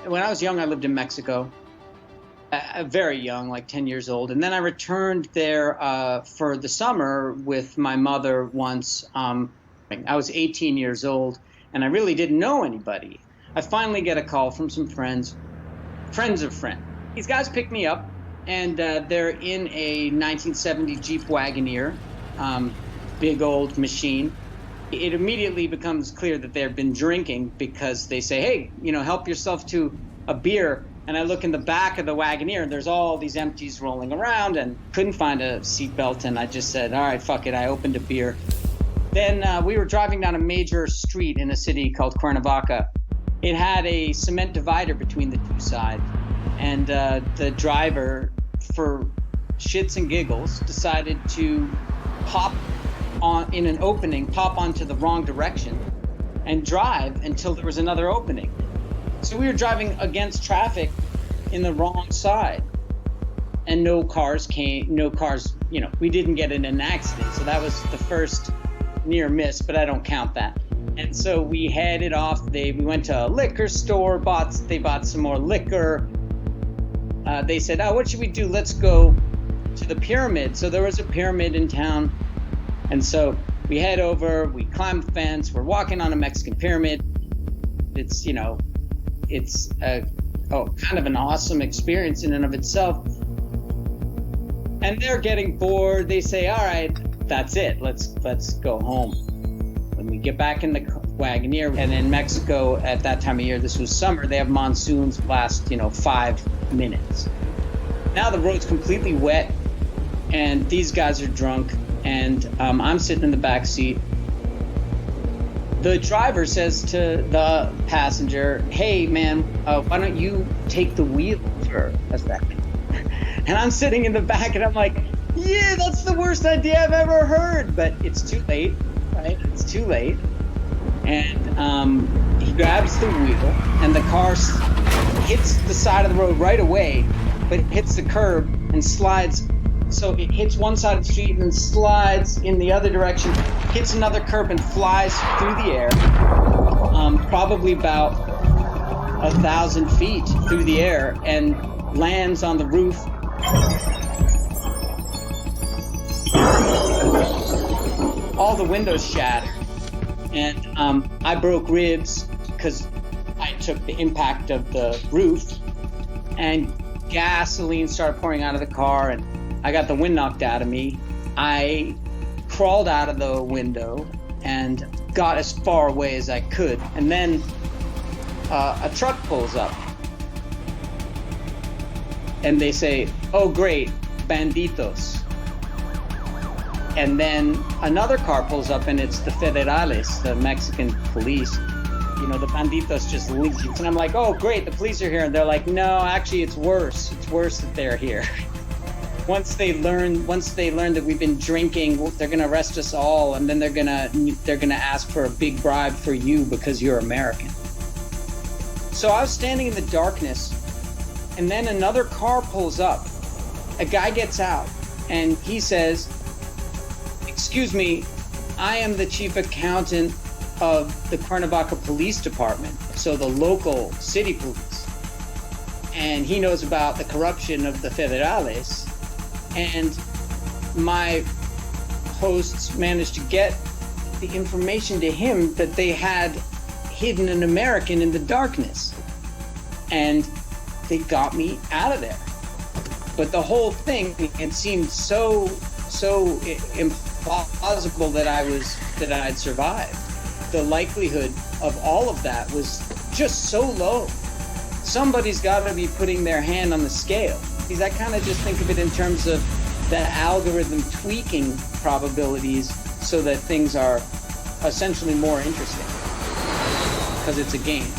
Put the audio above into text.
When I was young, I lived in Mexico, very young, like 10 years old. And then I returned there for the summer with my mother once. I was 18 years old, and I really didn't know anybody. I finally get a call from some friends of friends. These guys pick me up, and they're in a 1970 Jeep Wagoneer, big old machine. It immediately becomes clear that they've been drinking because they say, hey, help yourself to a beer. And I look in the back of the Wagoneer, and there's all these empties rolling around, and couldn't find a seatbelt. And I just said, all right, fuck it. I opened a beer. Then we were driving down a major street in a city called Cuernavaca. It had a cement divider between the two sides. And the driver, for shits and giggles, decided to pop onto the wrong direction and drive until there was another opening. So we were driving against traffic in the wrong side, and no cars, we didn't get in an accident. So that was the first near miss, but I don't count that. And so we headed off. We went to a liquor store, they bought some more liquor. They said, oh, what should we do? Let's go to the pyramid. So there was a pyramid in town. And so we head over, we climb the fence, we're walking on a Mexican pyramid. It's kind of an awesome experience in and of itself. And they're getting bored. They say, all right, that's it. Let's go home. When we get back in the Wagoneer, and in Mexico at that time of year, this was summer, they have monsoons last, 5 minutes. Now the road's completely wet, and these guys are drunk, and I'm sitting in the back seat. The driver says to the passenger, hey, man, why don't you take the wheel for a second? And I'm sitting in the back, and I'm like, yeah, that's the worst idea I've ever heard. But it's too late, right? It's too late. And he grabs the wheel, and the car hits the side of the road right away, but it hits the curb and slides. So it hits one side of the street and then slides in the other direction, hits another curb and flies through the air, probably about 1,000 feet through the air, and lands on the roof. All the windows shattered, and I broke ribs because I took the impact of the roof, and gasoline started pouring out of the car, and I got the wind knocked out of me. I crawled out of the window and got as far away as I could. And then a truck pulls up. And they say, oh, great, banditos. And then another car pulls up, and it's the federales, the Mexican police. The banditos just leave. And I'm like, oh, great, the police are here. And they're like, no, actually, it's worse. It's worse that they're here. Once they learn that we've been drinking, they're gonna arrest us all, and then they're gonna ask for a big bribe for you because you're American. So I was standing in the darkness, and then another car pulls up. A guy gets out, and he says, excuse me, I am the chief accountant of the Cuernavaca Police Department, so the local city police. And he knows about the corruption of the federales. And my hosts managed to get the information to him that they had hidden an American in the darkness. And they got me out of there. But the whole thing, it seemed so implausible that I'd survived. The likelihood of all of that was just so low. Somebody's got to be putting their hand on the scale. Because I kind of just think of it in terms of the algorithm tweaking probabilities so that things are essentially more interesting. Because it's a game.